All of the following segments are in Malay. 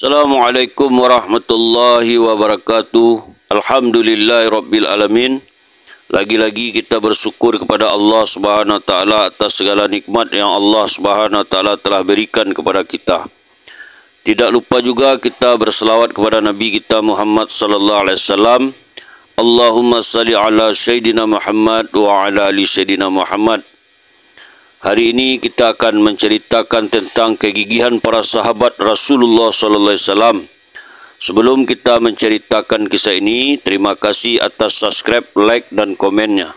Assalamualaikum warahmatullahi wabarakatuh. Alhamdulillahirabbil alamin. Lagi-lagi kita bersyukur kepada Allah Subhanahu wa taala atas segala nikmat yang Allah Subhanahu wa taala telah berikan kepada kita. Tidak lupa juga kita berselawat kepada Nabi kita Muhammad sallallahu alaihi wasallam. Allahumma salli ala sayyidina Muhammad wa ala ali sayyidina Muhammad. Hari ini kita akan menceritakan tentang kegigihan para sahabat Rasulullah sallallahu alaihi wasallam. Sebelum kita menceritakan kisah ini, terima kasih atas subscribe, like dan komennya.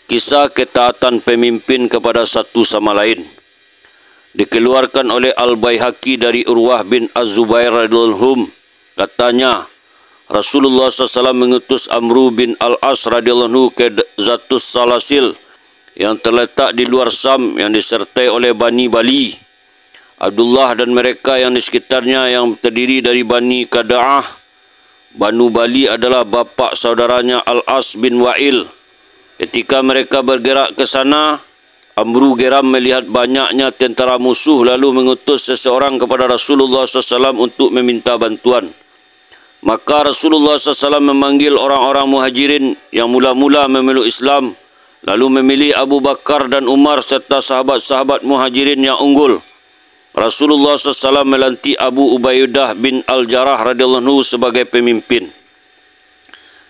Kisah ketaatan pemimpin kepada satu sama lain dikeluarkan oleh Al-Baihaqi dari Urwah bin Az-Zubair radhiyallahu anhu. Katanya, Rasulullah SAW mengutus Amru bin Al-As radhiyallahu anhu ke Zatus Salasil yang terletak di luar Sam yang disertai oleh Bani Bali. Abdullah dan mereka yang di sekitarnya yang terdiri dari Bani Kada'ah. Banu Bali adalah bapa saudaranya Al-As bin Wa'il. Ketika mereka bergerak ke sana, Amru geram melihat banyaknya tentara musuh lalu mengutus seseorang kepada Rasulullah SAW untuk meminta bantuan. Maka Rasulullah SAW memanggil orang-orang muhajirin yang mula-mula memeluk Islam, lalu memilih Abu Bakar dan Umar serta sahabat-sahabat muhajirin yang unggul. Rasulullah SAW melantik Abu Ubaidah bin Al-Jarrah radhiyallahu anhu sebagai pemimpin.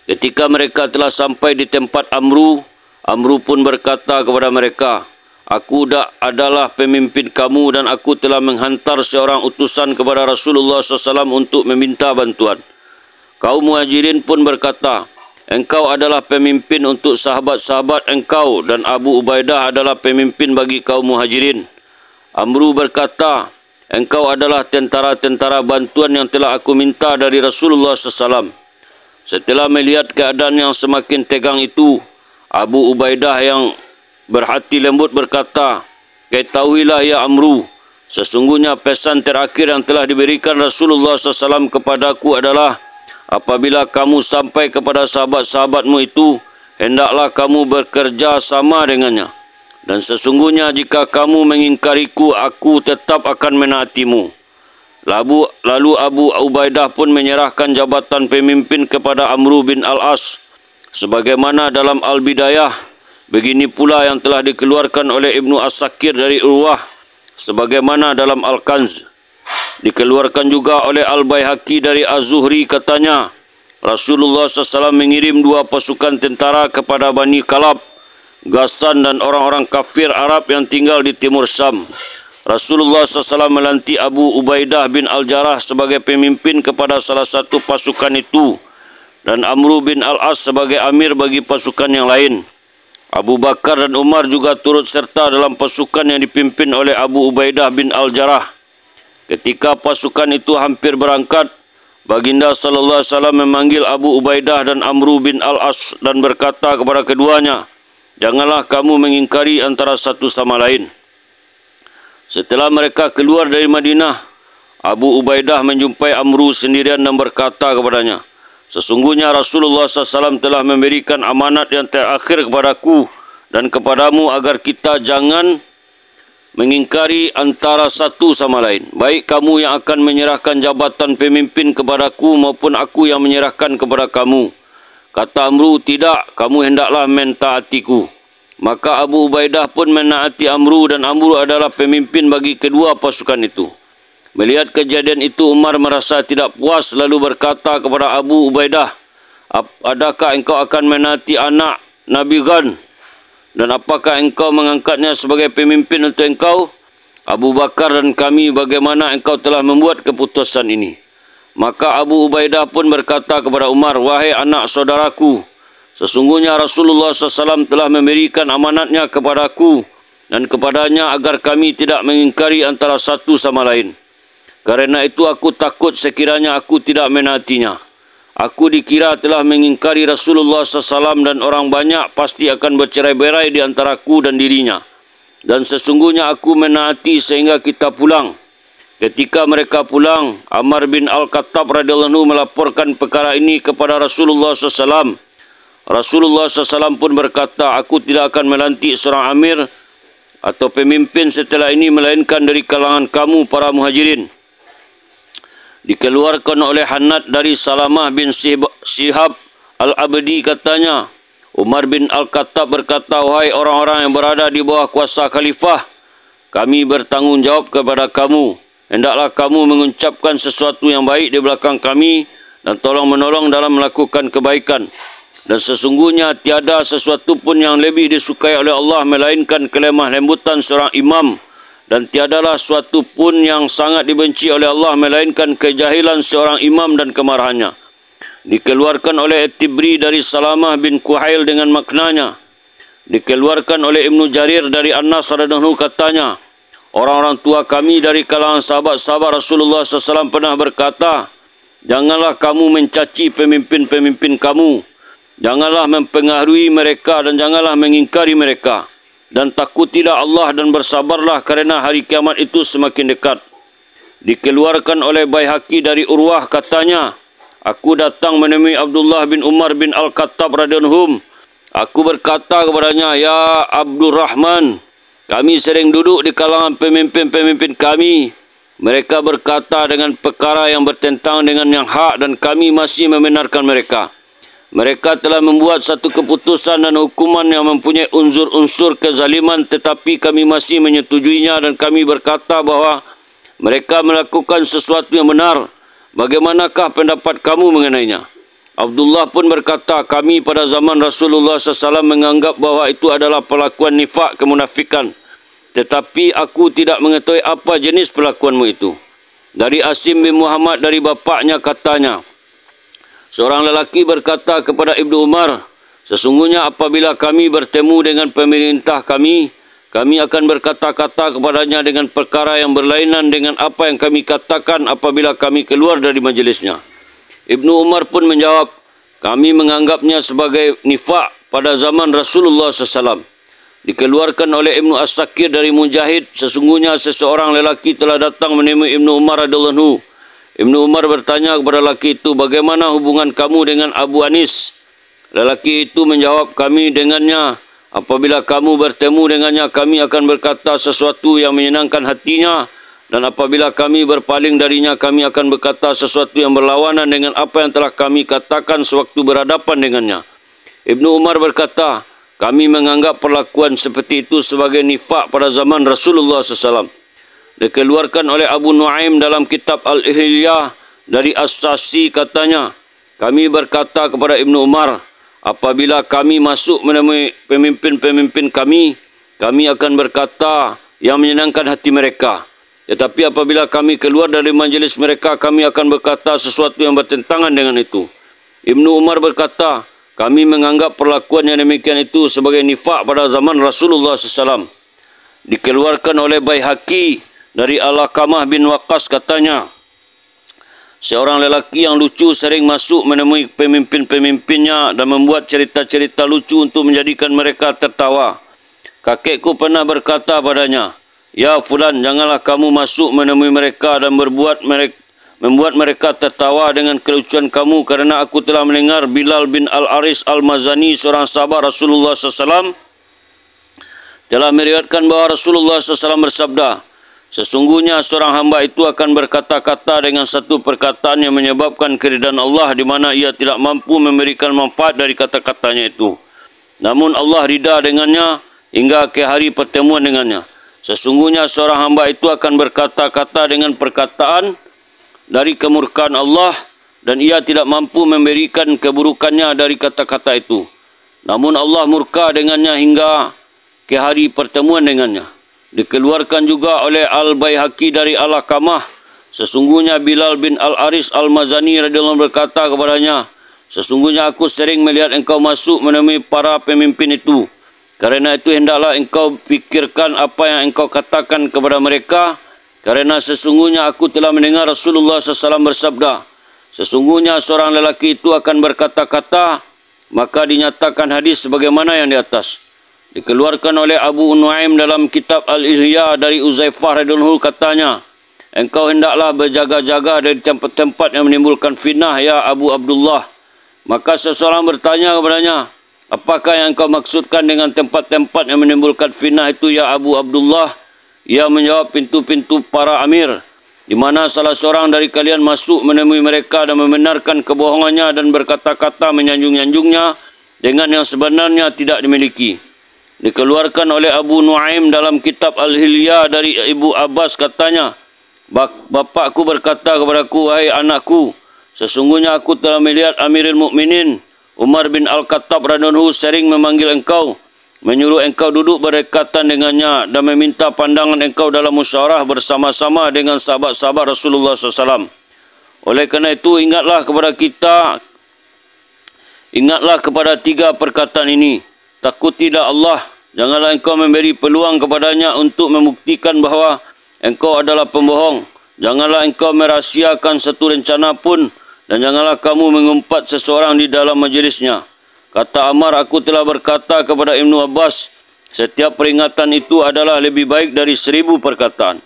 Ketika mereka telah sampai di tempat Amru, Amru pun berkata kepada mereka, "Aku adalah pemimpin kamu dan aku telah menghantar seorang utusan kepada Rasulullah SAW untuk meminta bantuan." Kaum muhajirin pun berkata, "Engkau adalah pemimpin untuk sahabat-sahabat engkau dan Abu Ubaidah adalah pemimpin bagi kaum muhajirin." Amru berkata, "Engkau adalah tentara-tentara bantuan yang telah aku minta dari Rasulullah SAW." Setelah melihat keadaan yang semakin tegang itu, Abu Ubaidah yang berhati lembut berkata, "Ketahuilah ya Amru, sesungguhnya pesan terakhir yang telah diberikan Rasulullah SAW kepadaku adalah, apabila kamu sampai kepada sahabat-sahabatmu itu, hendaklah kamu bekerja sama dengannya. Dan sesungguhnya jika kamu mengingkariku, aku tetap akan menaatimu." Lalu Abu Ubaidah pun menyerahkan jabatan pemimpin kepada Amru bin Al-As. Sebagaimana dalam Al-Bidayah, begini pula yang telah dikeluarkan oleh Ibnu As-Sakir dari Urwah, sebagaimana dalam Al-Kanz. Dikeluarkan juga oleh Al-Baihaqi dari Az-Zuhri, katanya, Rasulullah SAW mengirim 2 pasukan tentara kepada Bani Kalab, Ghassan dan orang-orang kafir Arab yang tinggal di timur Syam. Rasulullah SAW melantik Abu Ubaidah bin Al-Jarrah sebagai pemimpin kepada salah satu pasukan itu dan Amru bin Al-As sebagai amir bagi pasukan yang lain. Abu Bakar dan Umar juga turut serta dalam pasukan yang dipimpin oleh Abu Ubaidah bin Al-Jarrah. Ketika pasukan itu hampir berangkat, Baginda sallallahu alaihi wasallam memanggil Abu Ubaidah dan Amru bin Al-As dan berkata kepada keduanya, "Janganlah kamu mengingkari antara satu sama lain." Setelah mereka keluar dari Madinah, Abu Ubaidah menjumpai Amru sendirian dan berkata kepadanya, "Sesungguhnya Rasulullah SAW telah memberikan amanat yang terakhir kepadaku dan kepadamu agar kita jangan mengingkari antara satu sama lain. Baik kamu yang akan menyerahkan jabatan pemimpin kepadaku maupun aku yang menyerahkan kepada kamu." Kata Amru, "Tidak, kamu hendaklah mentaatiku." Maka Abu Ubaidah pun menaati Amru dan Amru adalah pemimpin bagi kedua pasukan itu. Melihat kejadian itu, Umar merasa tidak puas lalu berkata kepada Abu Ubaidah, "Adakah engkau akan menaati anak Nabi Ghan? Dan apakah engkau mengangkatnya sebagai pemimpin untuk engkau? Abu Bakar dan kami, bagaimana engkau telah membuat keputusan ini?" Maka Abu Ubaidah pun berkata kepada Umar, "Wahai anak saudaraku, sesungguhnya Rasulullah SAW telah memberikan amanatnya kepadaku dan kepadanya agar kami tidak mengingkari antara satu sama lain. Karena itu aku takut sekiranya aku tidak menaatinya. Aku dikira telah mengingkari Rasulullah SAW dan orang banyak pasti akan bercerai-berai di antaraku dan dirinya. Dan sesungguhnya aku menaati sehingga kita pulang." Ketika mereka pulang, Amr bin Al-Khattab radhiyallahu anhu melaporkan perkara ini kepada Rasulullah SAW. Rasulullah SAW pun berkata, "Aku tidak akan melantik seorang amir atau pemimpin setelah ini melainkan dari kalangan kamu para muhajirin." Dikeluarkan oleh Hanad dari Salamah bin Shihab Al-Abdi katanya, Umar bin Al-Khattab berkata, wahai orang-orang yang berada di bawah kuasa khalifah, kami bertanggungjawab kepada kamu. Hendaklah kamu mengucapkan sesuatu yang baik di belakang kami dan tolong-menolong dalam melakukan kebaikan. Dan sesungguhnya tiada sesuatu pun yang lebih disukai oleh Allah melainkan kelemah lembutan seorang imam. Dan tiadalah suatu pun yang sangat dibenci oleh Allah melainkan kejahilan seorang imam dan kemarahannya. Dikeluarkan oleh At-Tibri dari Salamah bin Kuhail dengan maknanya. Dikeluarkan oleh Ibnu Jarir dari Anas radhiyallahu anhu katanya, orang-orang tua kami dari kalangan sahabat-sahabat Rasulullah SAW pernah berkata, janganlah kamu mencaci pemimpin-pemimpin kamu, janganlah mempengaruhi mereka dan janganlah mengingkari mereka. Dan takutilah Allah dan bersabarlah kerana hari kiamat itu semakin dekat. Dikeluarkan oleh Baihaqi dari Urwah katanya, aku datang menemui Abdullah bin Umar bin Al-Khattab radhiyallahu anhu. Aku berkata kepadanya, ya Abdurrahman, kami sering duduk di kalangan pemimpin-pemimpin kami. Mereka berkata dengan perkara yang bertentangan dengan yang hak dan kami masih membenarkan mereka. Mereka telah membuat satu keputusan dan hukuman yang mempunyai unsur-unsur kezaliman tetapi kami masih menyetujuinya dan kami berkata bahawa mereka melakukan sesuatu yang benar. Bagaimanakah pendapat kamu mengenainya? Abdullah pun berkata, kami pada zaman Rasulullah SAW menganggap bahawa itu adalah perlakuan nifak kemunafikan. Tetapi aku tidak mengetahui apa jenis perlakuanmu itu. Dari Asim bin Muhammad dari bapaknya katanya, seorang lelaki berkata kepada Ibnu Umar, sesungguhnya apabila kami bertemu dengan pemerintah kami akan berkata-kata kepadanya dengan perkara yang berlainan dengan apa yang kami katakan apabila kami keluar dari majlisnya. Ibnu Umar pun menjawab, kami menganggapnya sebagai nifak pada zaman Rasulullah SAW. Dikeluarkan oleh Ibnu As-Sakir dari Mujahid, sesungguhnya seseorang lelaki telah datang menemui Ibnu Umar radhiyallahu anhu. Ibnu Umar bertanya kepada lelaki itu, bagaimana hubungan kamu dengan Abu Anis? Lelaki itu menjawab, kami dengannya. Apabila kamu bertemu dengannya, kami akan berkata sesuatu yang menyenangkan hatinya. Dan apabila kami berpaling darinya, kami akan berkata sesuatu yang berlawanan dengan apa yang telah kami katakan sewaktu berhadapan dengannya. Ibnu Umar berkata, kami menganggap perlakuan seperti itu sebagai nifak pada zaman Rasulullah SAW. Dikeluarkan oleh Abu Nuaim dalam kitab Al-Ihyah dari As-Sasi katanya, kami berkata kepada Ibnu Umar, apabila kami masuk menemui pemimpin-pemimpin kami akan berkata yang menyenangkan hati mereka. Tetapi apabila kami keluar dari majlis mereka, kami akan berkata sesuatu yang bertentangan dengan itu. Ibnu Umar berkata, kami menganggap perlakuan yang demikian itu sebagai nifak pada zaman Rasulullah SAW. Dikeluarkan oleh Baihaqi dari Al-Qaamah bin Waqqas katanya, seorang lelaki yang lucu sering masuk menemui pemimpin-pemimpinnya dan membuat cerita-cerita lucu untuk menjadikan mereka tertawa. Kakekku pernah berkata padanya, ya Fulan, janganlah kamu masuk menemui mereka dan membuat mereka tertawa dengan kelucuan kamu, kerana aku telah mendengar Bilal bin Al-Aris Al-Mazani, seorang sahabat Rasulullah SAW, telah meriwayatkan bahawa Rasulullah SAW bersabda, sesungguhnya seorang hamba itu akan berkata-kata dengan satu perkataan yang menyebabkan keridaan Allah, di mana ia tidak mampu memberikan manfaat dari kata-katanya itu. Namun Allah ridha dengannya hingga ke hari pertemuan dengannya. Sesungguhnya seorang hamba itu akan berkata-kata dengan perkataan dari kemurkaan Allah dan ia tidak mampu memberikan keburukannya dari kata-kata itu. Namun Allah murka dengannya hingga ke hari pertemuan dengannya. Dikeluarkan juga oleh Al-Baihaqi dari Al-Qaamah, sesungguhnya Bilal bin Al-Aris Al-Mazani radhiyallahu anhu berkata kepadanya, sesungguhnya aku sering melihat engkau masuk menemui para pemimpin itu. Karena itu hendaklah engkau fikirkan apa yang engkau katakan kepada mereka, karena sesungguhnya aku telah mendengar Rasulullah SAW bersabda, sesungguhnya seorang lelaki itu akan berkata-kata, maka dinyatakan hadis sebagaimana yang di atas. Dikeluarkan oleh Abu Nuaim dalam kitab Al-Ihyah dari Uzaifah radhiyallahu anhu katanya, engkau hendaklah berjaga-jaga dari tempat-tempat yang menimbulkan fitnah, ya Abu Abdullah. Maka seseorang bertanya kepadanya, apakah yang engkau maksudkan dengan tempat-tempat yang menimbulkan fitnah itu, ya Abu Abdullah? Ia menjawab, pintu-pintu para amir. di mana salah seorang dari kalian masuk menemui mereka dan membenarkan kebohongannya dan berkata-kata menyanjung-nyanjungnya dengan yang sebenarnya tidak dimiliki. Dikeluarkan oleh Abu Nuaim dalam kitab Al-Hilyah dari Ibu Abbas katanya, bapakku berkata kepadaku, wahai anakku, sesungguhnya aku telah melihat Amirul Mukminin Umar bin Al-Khattab radhiyallahu anhu sering memanggil engkau, menyuruh engkau duduk berdekatan dengannya dan meminta pandangan engkau dalam musyawarah bersama-sama dengan sahabat-sahabat Rasulullah SAW. Oleh kerana itu, ingatlah kepada tiga perkataan ini. Takutilah Allah, janganlah engkau memberi peluang kepadanya untuk membuktikan bahawa engkau adalah pembohong. Janganlah engkau merahsiakan satu rencana pun, dan janganlah kamu mengumpat seseorang di dalam majlisnya. Kata Ammar, aku telah berkata kepada Ibnu Abbas, setiap peringatan itu adalah lebih baik dari 1000 perkataan.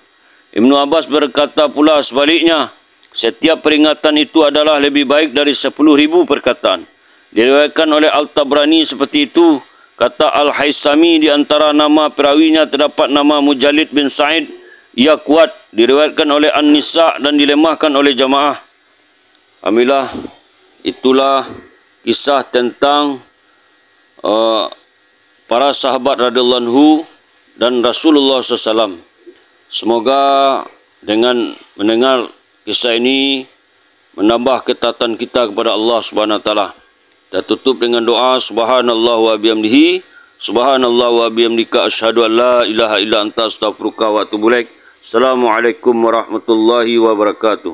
Ibnu Abbas berkata pula sebaliknya, setiap peringatan itu adalah lebih baik dari 10.000 perkataan. Diriwayatkan oleh Al-Tabrani seperti itu. Kata Al-Haisami, di antara nama perawinya terdapat nama Mujalid bin Sa'id. Ia kuat, diriwayatkan oleh An-Nisa dan dilemahkan oleh jamaah. Alhamdulillah, itulah kisah tentang para sahabat radhiyallahu anhu dan Rasulullah SAW. Semoga dengan mendengar kisah ini menambah ketaatan kita kepada Allah Subhanahu wa taala. Kita tutup dengan doa, subhanallah wa bihamdihi, subhanallah wa bihamdika, asyhadu an la ilaha illa anta, astaghfiruka wa atubu ilaik. Assalamualaikum warahmatullahi wabarakatuh.